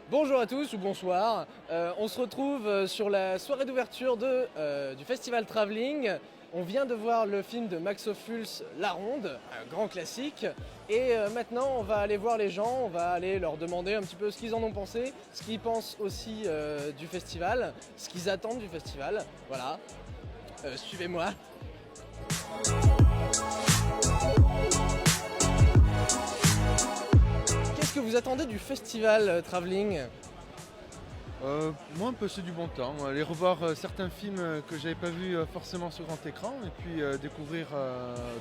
Bonjour à tous ou bonsoir, on se retrouve sur la soirée d'ouverture du Festival Travelling. On vient de voir le film de Max Ophuls, La Ronde, un grand classique. Et maintenant on va aller voir les gens, on va aller leur demander un petit peu ce qu'ils en ont pensé, ce qu'ils pensent aussi du festival, ce qu'ils attendent du festival. Voilà, suivez-moi. Qu'est-ce que vous attendez du festival Travelling ? Moi, un peu, c'est du bon temps. Aller revoir certains films que j'avais pas vus forcément sur grand écran et puis découvrir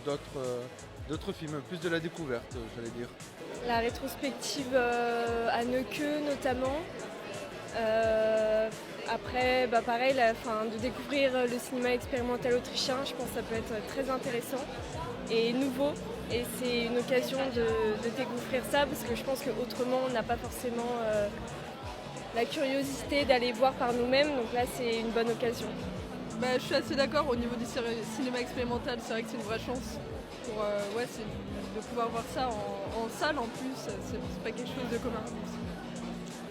d'autres films, plus de la découverte, j'allais dire. La rétrospective à Neuqueux notamment. Après, pareil, de découvrir le cinéma expérimental autrichien, je pense que ça peut être très intéressant et nouveau. Et c'est une occasion de découvrir ça parce que je pense qu'autrement on n'a pas forcément la curiosité d'aller voir par nous-mêmes. Donc là, c'est une bonne occasion. Je suis assez d'accord au niveau du cinéma expérimental, c'est vrai que c'est une vraie chance pour de pouvoir voir ça en salle en plus, c'est pas quelque chose de commun.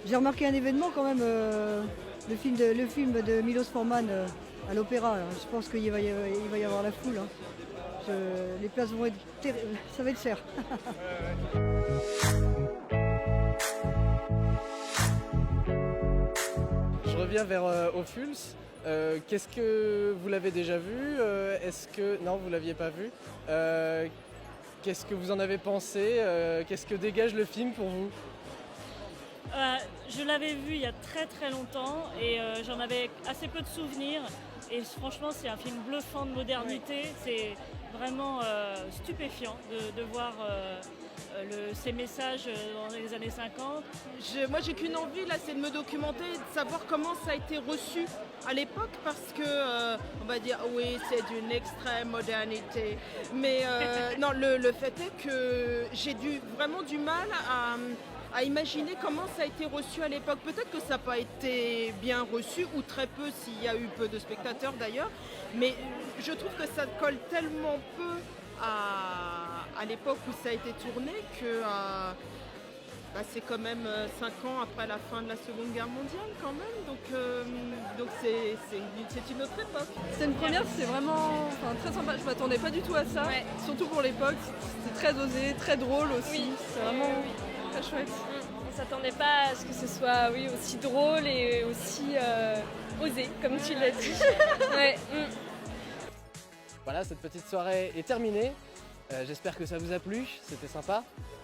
J'ai remarqué un événement quand même, le film de Milos Forman à l'Opéra. Je pense qu'il va y avoir la foule. Les places vont être ça va être cher. Je reviens vers Ophuls. Qu'est-ce que vous l'avez déjà vu ? Est-ce que non, vous l'aviez pas vu ? Qu'est-ce que vous en avez pensé ? Qu'est-ce que dégage le film pour vous ? Je l'avais vu il y a très très longtemps et j'en avais assez peu de souvenirs. Et franchement, c'est un film bluffant de modernité. C'est vraiment stupéfiant de voir ces messages dans les années 50. Moi j'ai qu'une envie là, c'est de me documenter, de savoir comment ça a été reçu à l'époque parce que on va dire oui c'est d'une extrême modernité. Mais non, le fait est que j'ai vraiment du mal à imaginer comment ça a été reçu à l'époque. Peut-être que ça n'a pas été bien reçu, ou très peu s'il y a eu peu de spectateurs d'ailleurs, mais je trouve que ça colle tellement peu à l'époque où ça a été tourné que c'est quand même 5 ans après la fin de la Seconde Guerre mondiale quand même, donc c'est une autre époque. C'est une première, c'est vraiment très sympa, je m'attendais pas du tout à ça, surtout pour l'époque, c'était très osé, très drôle aussi, c'est vraiment très chouette. On s'attendait pas à ce que ce soit aussi drôle et aussi osé, comme tu l'as dit. Ouais. Voilà, cette petite soirée est terminée. J'espère que ça vous a plu, c'était sympa.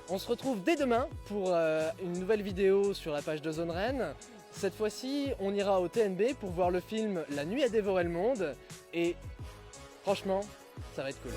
On se retrouve dès demain pour une nouvelle vidéo sur la page de Zone Rennes. Cette fois-ci, on ira au TNB pour voir le film La Nuit a dévoré le monde. Et franchement, ça va être cool.